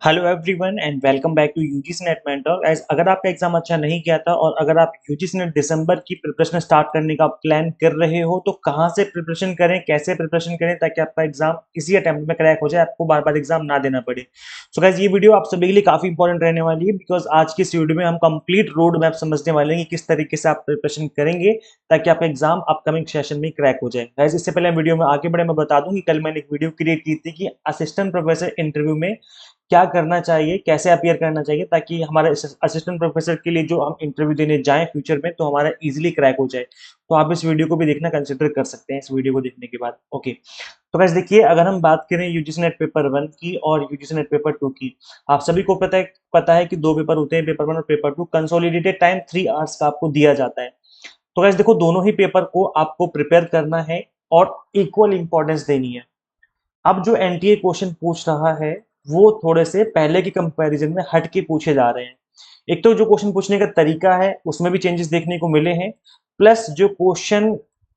Hello everyone and welcome back to UGC NET mentor. As अगर आपका exam अच्छा नहीं किया था और अगर आप यूजीसी नेट दिसंबर की प्रिपरेशन स्टार्ट करने का प्लान कर रहे हो तो कहाँ से प्रिपरेशन करें, कैसे प्रिपरेशन करें ताकि आपका एग्जाम इसी अटेम्प्ट में क्रैक हो जाए, आपको बार बार एग्जाम ना देना पड़े। सो गाइस, ये वीडियो आप सभी के लिए काफी इंपॉर्टेंट रहने वाली है बिकॉज आज की इस वीडियो में हम कंप्लीट रोड मैप समझने वाले हैं कि किस तरीके से आप प्रिपरेशन करेंगे ताकि आपका एग्जाम अपकमिंग सेशन में क्रैक हो जाए। गाइस, इससे पहले वीडियो में आगे बढ़े मैं बता दूं कि कल मैंने एक वीडियो क्रिएट की थी कि असिस्टेंट प्रोफेसर इंटरव्यू में क्या करना चाहिए, कैसे अपियर करना चाहिए ताकि हमारे असिस्टेंट प्रोफेसर के लिए जो हम इंटरव्यू देने जाएं फ्यूचर में तो हमारा इजीली क्रैक हो जाए। तो आप इस वीडियो को भी देखना कंसिडर कर सकते हैं इस वीडियो को देखने के बाद। ओके, तो गाइस देखिए, अगर हम बात करें यूजीसी नेट पेपर 1 की और यूजीसी नेट पेपर 2 की, आप सभी को पता है कि दो पेपर होते हैं, पेपर 1 और पेपर 2। कंसोलिडेटेड टाइम 3 आवर्स का आपको दिया जाता है। तो गाइस देखो, दोनों ही पेपर को आपको प्रिपेयर करना है और इक्वल इंपॉर्टेंस देनी है। अब जो एनटीए क्वेश्चन पूछ रहा है वो थोड़े से पहले के कंपैरिजन में हट के पूछे जा रहे हैं। एक तो जो क्वेश्चन पूछने का तरीका है उसमें भी चेंजेस देखने को मिले हैं, प्लस जो क्वेश्चन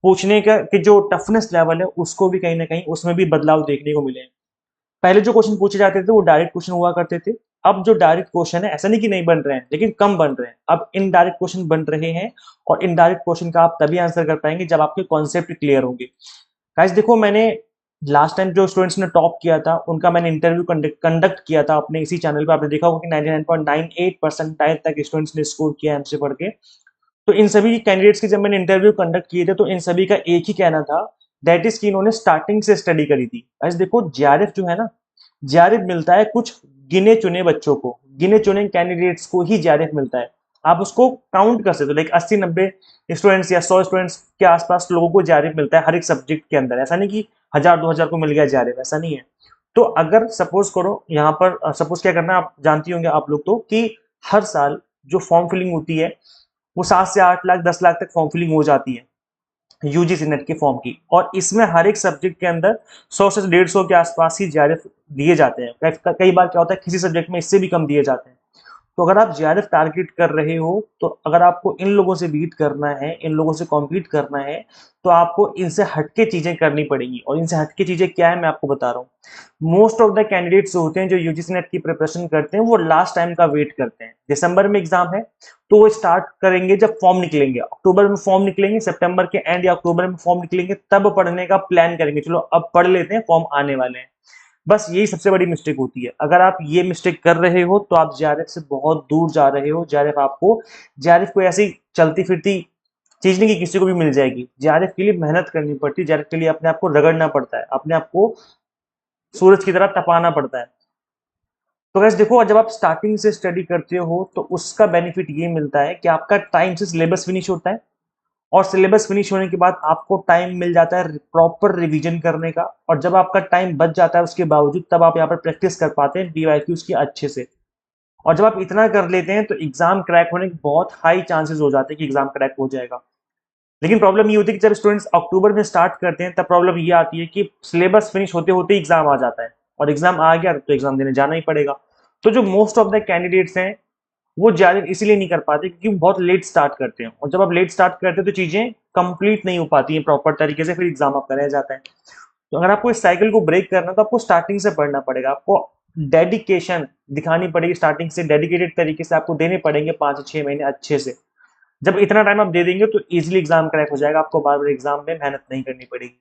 पूछने का कि जो टफनेस लेवल है उसको भी कहीं ना कहीं उसमें भी बदलाव देखने को मिले हैं। पहले जो क्वेश्चन पूछे जाते थे वो डायरेक्ट क्वेश्चन हुआ करते थे। अब जो डायरेक्ट क्वेश्चन है, ऐसा नहीं कि नहीं बन रहे हैं, लेकिन कम बन रहे हैं। अब इनडायरेक्ट क्वेश्चन बन रहे हैं और इनडायरेक्ट क्वेश्चन का आप तभी आंसर कर पाएंगे जब आपके कॉन्सेप्ट क्लियर होंगे। गाइस देखो, मैंने लास्ट टाइम जो स्टूडेंट्स ने टॉप किया था उनका मैंने इंटरव्यू कंडक्ट किया था अपने इसी चैनल पे। आपने देखा होगा कि 99.98 परसेंटाइल तक स्टूडेंट्स ने स्कोर किया हमसे पढ़ के। तो इन सभी कैंडिडेट्स की जब मैंने इंटरव्यू कंडक्ट किए थे तो इन सभी का एक ही कहना था, दैट इज कि इन्होंने स्टार्टिंग से स्टडी करी थी। गाइस देखो, जेआरएफ जो है ना, जेआरएफ मिलता है कुछ गिने चुने बच्चों को, गिने चुने कैंडिडेट्स को ही जेआरएफ मिलता है। आप उसको काउंट कर सकते हो, लाइक 80-90 स्टूडेंट्स या 100 स्टूडेंट्स के आसपास लोगों को जेआरएफ मिलता है हर एक सब्जेक्ट के अंदर। ऐसा नहीं कि 1000-2000 को मिल गया जेआरएफ, ऐसा नहीं है। तो अगर सपोज करो यहाँ पर सपोज क्या करना है, आप जानती होंगे आप लोग तो कि हर साल जो फॉर्म फिलिंग होती है वो 7 से 8 लाख 10 लाख तक फॉर्म फिलिंग हो जाती है यूजीसी नेट के फॉर्म की। और इसमें हर एक सब्जेक्ट के अंदर 100 से 150 के आसपास ही जेआरएफ दिए जाते हैं। कई बार क्या होता है, किसी सब्जेक्ट में इससे भी कम दिए जाते हैं। तो अगर आप जेआरएफ टारगेट कर रहे हो तो अगर आपको इन लोगों से बीट करना है, इन लोगों से कॉम्पीट करना है, तो आपको इनसे हटके चीजें करनी पड़ेंगी। और इनसे हटके चीजें क्या है मैं आपको बता रहा हूँ। मोस्ट ऑफ द कैंडिडेट्स होते हैं जो यूजीसी नेट की प्रिपरेशन करते हैं वो लास्ट टाइम का वेट करते हैं। दिसंबर में एग्जाम है तो वो स्टार्ट करेंगे जब फॉर्म निकलेंगे, अक्टूबर में फॉर्म निकलेंगे, सितंबर के एंड या अक्टूबर में फॉर्म निकलेंगे, तब पढ़ने का प्लान करेंगे। चलो अब पढ़ लेते हैं, फॉर्म आने वाले हैं। बस यही सबसे बड़ी मिस्टेक होती है। अगर आप ये मिस्टेक कर रहे हो तो आप जेआरएफ से बहुत दूर जा रहे हो। जेआरएफ को ऐसी चलती फिरती चीज नहीं कि किसी को भी मिल जाएगी। जेआरएफ के लिए मेहनत करनी पड़ती है, जेआरएफ के लिए अपने आप को रगड़ना पड़ता है, अपने आप को सूरज की तरह तपाना पड़ता है। तो गैस देखो, जब आप स्टार्टिंग से स्टडी करते हो तो उसका बेनिफिट ये मिलता है कि आपका टाइम से सिलेबस फिनिश होता है और सिलेबस फिनिश होने के बाद आपको टाइम मिल जाता है प्रॉपर रिवीजन करने का। और जब आपका टाइम बच जाता है उसके बावजूद तब आप यहाँ पर प्रैक्टिस कर पाते हैं पीवाईक्यूज की अच्छे से। और जब आप इतना कर लेते हैं तो एग्जाम क्रैक होने के बहुत हाई चांसेस हो जाते हैं कि एग्जाम क्रैक हो जाएगा। लेकिन प्रॉब्लम ये होती है कि जब स्टूडेंट्स अक्टूबर में स्टार्ट करते हैं तब प्रॉब्लम ये आती है कि सिलेबस फिनिश होते होते एग्जाम आ जाता है और एग्जाम आ गया तो एग्जाम देने जाना ही पड़ेगा। तो जो मोस्ट ऑफ द कैंडिडेट्स हैं वो ज्यादा इसीलिए नहीं कर पाते क्योंकि वो बहुत लेट स्टार्ट करते हैं। और जब आप लेट स्टार्ट करते हैं तो चीजें कंप्लीट नहीं हो पाती हैं प्रॉपर तरीके से, फिर एग्जाम आपका रह जाता है। तो अगर आपको इस साइकिल को ब्रेक करना है तो आपको स्टार्टिंग से पढ़ना पड़ेगा, आपको डेडिकेशन दिखानी पड़ेगी, स्टार्टिंग से डेडिकेटेड तरीके से आपको देने पड़ेंगे 5 से 6 महीने अच्छे से। जब इतना टाइम आप दे देंगे तो इजीली एग्जाम क्रैक हो जाएगा, आपको बार बार एग्जाम में मेहनत नहीं करनी पड़ेगी।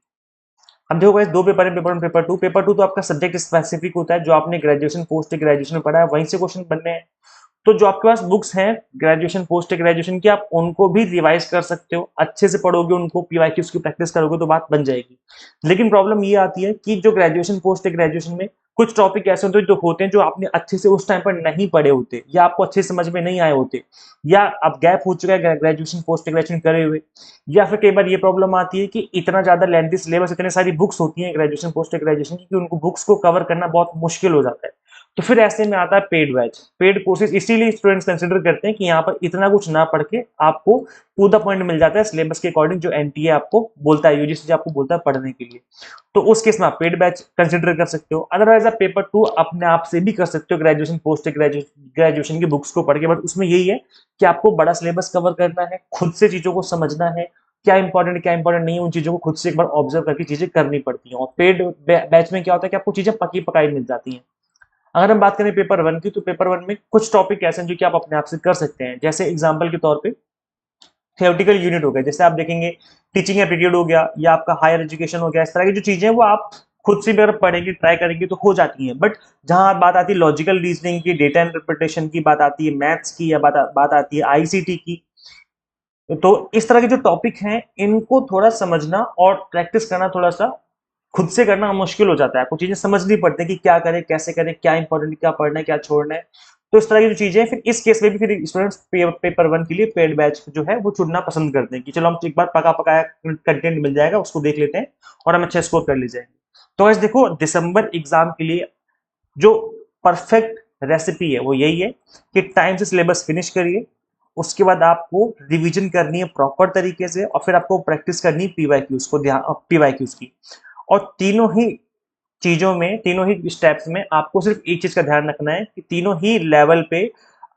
अब देखो गाइस, दो पेपर है, पेपर 1 पेपर 2। पेपर 2 तो आपका सब्जेक्ट स्पेसिफिक होता है, जो आपने ग्रेजुएशन पोस्ट ग्रेजुएशन में पढ़ा है वहीं से क्वेश्चन बनने हैं। तो जो आपके पास बुक्स हैं ग्रेजुएशन पोस्ट ग्रेजुएशन की, आप उनको भी रिवाइज कर सकते हो, अच्छे से पढ़ोगे उनको, पीवाईक्यूज की प्रैक्टिस करोगे तो बात बन जाएगी। लेकिन प्रॉब्लम ये आती है कि जो ग्रेजुएशन पोस्ट ग्रेजुएशन में कुछ टॉपिक ऐसे होते हैं जो आपने अच्छे से उस टाइम पर नहीं पढ़े होते या आपको अच्छे से समझ में नहीं आए होते, या अब गैप हो चुका है ग्रेजुएशन पोस्ट ग्रेजुएशन करे हुए। या फिर कई बार ये प्रॉब्लम आती है कि इतना ज्यादा लेंथी सिलेबस, इतने सारी बुक्स होती हैं ग्रेजुएशन पोस्ट ग्रेजुएशन की कि उनको बुक्स को कवर करना बहुत मुश्किल हो जाता है। तो फिर ऐसे में आता है पेड बैच, पेड कोर्सेज। इसीलिए स्टूडेंट्स कंसिडर करते हैं कि यहाँ पर इतना कुछ ना पढ़ के आपको टू द पॉइंट मिल जाता है सिलेबस के अकॉर्डिंग, जो एनटीए आपको बोलता है, यूजीसी आपको बोलता है पढ़ने के लिए। तो उस केस में आप पेड बैच कंसिडर कर सकते हो। अदरवाइज आप पेपर 2 अपने आप से भी कर सकते हो ग्रेजुएशन पोस्ट ग्रेजुएशन की बुक्स को पढ़ के। बट उसमें यही है कि आपको बड़ा सिलेबस कवर करना है, खुद से चीजों को समझना है, क्या इंपॉर्टेंट नहीं है, उन चीजों को खुद से एक बार ऑब्जर्व करके चीजें करनी पड़ती हैं। और पेड बैच में क्या होता है कि आपको चीजें पकी पकाई मिल जाती हैं। अगर हम बात करें पेपर वन की, तो पेपर वन में कुछ टॉपिक ऐसे हैं जो कि आप अपने आप से कर सकते हैं। जैसे एग्जाम्पल के तौर पे थियोरेटिकल यूनिट हो गया, जैसे आप देखेंगे टीचिंग एप्टीट्यूड हो गया या आपका हायर एजुकेशन हो गया, इस तरह की जो चीजें हैं वो आप खुद से भी अगर पढ़ेंगे, ट्राई करेंगे तो हो जाती हैं। बट जहां बात आती है लॉजिकल रीजनिंग की, डेटा इंटरप्रिटेशन की, बात आती है मैथ्स की, या बात आती है आईसीटी की, तो इस तरह के जो टॉपिक हैं इनको थोड़ा समझना और प्रैक्टिस करना थोड़ा सा खुद से करना मुश्किल हो जाता है। आपको चीजें समझनी पड़ती है कि क्या करें, कैसे करें, क्या इंपॉर्टेंट, क्या पढ़ना है, क्या छोड़ना है। तो इस तरह की जो चीजें हैं, फिर इस केस में भी फिर स्टूडेंट्स पेपर वन के लिए पेड बैच जो है वो चुनना पसंद करते हैं कि चलो हम एक बार पका पकाया कंटेंट मिल जाएगा, उसको देख लेते हैं और हम अच्छा स्कोर कर ले जाएंगे। तो वैसे देखो, दिसंबर एग्जाम के लिए जो परफेक्ट रेसिपी है वो यही है कि टाइम से सिलेबस फिनिश करिए, उसके बाद आपको रिवीजन करनी है प्रॉपर तरीके से, और फिर आपको प्रैक्टिस करनी है पीवाईक्यूज को, ध्यान पीवाईक्यूज की। और तीनों ही चीजों में, तीनों ही स्टेप्स में आपको सिर्फ एक चीज का ध्यान रखना है कि तीनों ही लेवल पे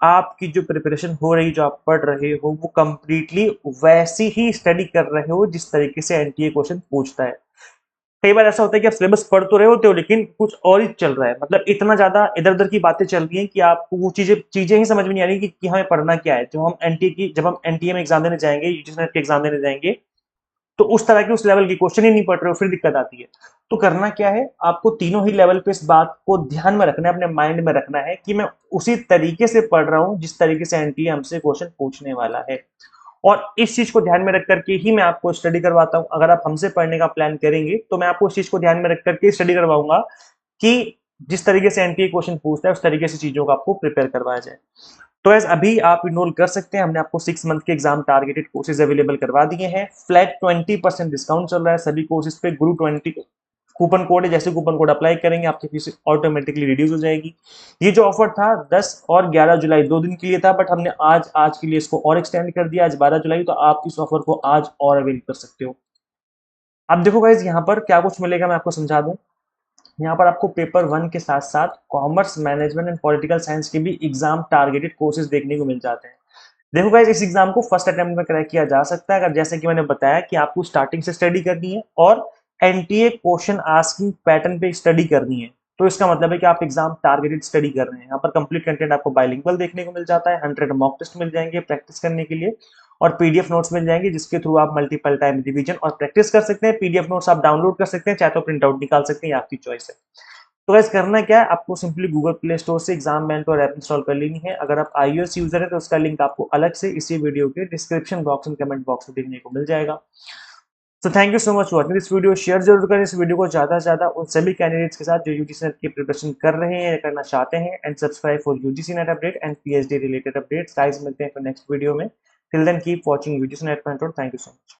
आपकी जो प्रिपरेशन हो रही, जो आप पढ़ रहे हो, वो कंप्लीटली वैसी ही स्टडी कर रहे हो जिस तरीके से एनटीए क्वेश्चन पूछता है। कई बार ऐसा होता है कि आप सिलेबस पढ़ तो रहे होते हो लेकिन कुछ और ही चल रहा है, मतलब इतना ज्यादा इधर उधर की बातें चल रही हैं कि आपको वो चीजें चीजें ही समझ में नहीं आ रही कि हमें पढ़ना क्या है। जब हम एनटीए में एग्जाम देने जाएंगे, यूजीसी नेट के एग्जाम देने जाएंगे, तो उस तरह के उस लेवल के क्वेश्चन ही नहीं पढ़ रहे हो, फिर दिक्कत आती है। तो करना क्या है, आपको तीनों ही लेवल पे इस बात को ध्यान में रखना है, अपने माइंड में रखना है कि मैं उसी तरीके से पढ़ रहा हूं जिस तरीके से एनटीए हमसे क्वेश्चन पूछने वाला है। और इस चीज को ध्यान में रख करके ही मैं आपको स्टडी करवाता हूं। अगर आप हमसे पढ़ने का प्लान करेंगे तो मैं आपको इस चीज को ध्यान में रख करके स्टडी करवाऊंगा कि जिस तरीके से एनटीए क्वेश्चन पूछता है उस तरीके से चीजों को आपको प्रिपेयर करवाया जाए। तो एज अभी आप इनरोल कर सकते हैं, हमने आपको 6 मंथ के एग्जाम टारगेटेड कोर्सेज अवेलेबल करवा दिए हैं। फ्लैट 20% डिस्काउंट चल रहा है सभी कोर्सेज पे। गुरु 20 कूपन कोड है, जैसे कूपन कोड अप्लाई करेंगे आपकी फीस ऑटोमेटिकली रिड्यूस हो जाएगी। ये जो ऑफर था 10 और 11 जुलाई 2 दिन के लिए था, बट हमने आज के लिए इसको और एक्सटेंड कर दिया, आज 12 जुलाई, तो आप इस ऑफर को आज और अवेल कर सकते हो। अब देखो गाइज, यहाँ पर क्या कुछ मिलेगा मैं आपको समझा दूं। यहाँ पर आपको पेपर वन के साथ साथ commerce, management and political science के भी एग्जाम टारगेटेड कोर्सेज देखने को मिल जाते हैं। देखो गाइज, इस एग्जाम को फर्स्ट अटेम्प्ट में क्रैक किया जा सकता है, अगर जैसे कि मैंने बताया कि आपको स्टार्टिंग से स्टडी करनी है और एनटीए क्वेश्चन आस्किंग पैटर्न पे स्टडी करनी है। तो इसका मतलब है कि आप एग्जाम टारगेटेड स्टडी कर रहे हैं। यहाँ पर कंप्लीट कंटेंट आपको बाइलिंगुअल देखने को मिल जाता है, 100 मॉक टेस्ट मिल जाएंगे प्रैक्टिस करने के लिए, और पीडीएफ नोट्स मिल जाएंगे जिसके थ्रू आप मल्टीपल टाइम रिवीजन और प्रैक्टिस कर सकते हैं। पीडीएफ नोट्स आप डाउनलोड कर सकते हैं, चाहे तो प्रिंट आउट निकाल सकते हैं, ये आपकी चॉइस है। तो गाइस, करना क्या है, आपको सिंपली गूगल प्ले स्टोर से एग्जाम मेंटर ऐप इंस्टॉल कर लेनी है। अगर आप iOS यूजर है तो उसका लिंक आपको अलग से इसी वीडियो के description box and comment box में देखने को मिल जाएगा। तो thank you so much for watching this video. Share जरूर करें इस वीडियो को ज्यादा से ज्यादा उन सभी कैंडिडेट्स के साथ जो यूजीसी नेट की प्रिपरेशन कर रहे हैं या करना चाहते हैं। And subscribe for UGC NET update and PhD related updates. Guys, मिलते हैं फिर नेक्स्ट वीडियो में। Till then keep watching UGC NET mentor. Thank you so much.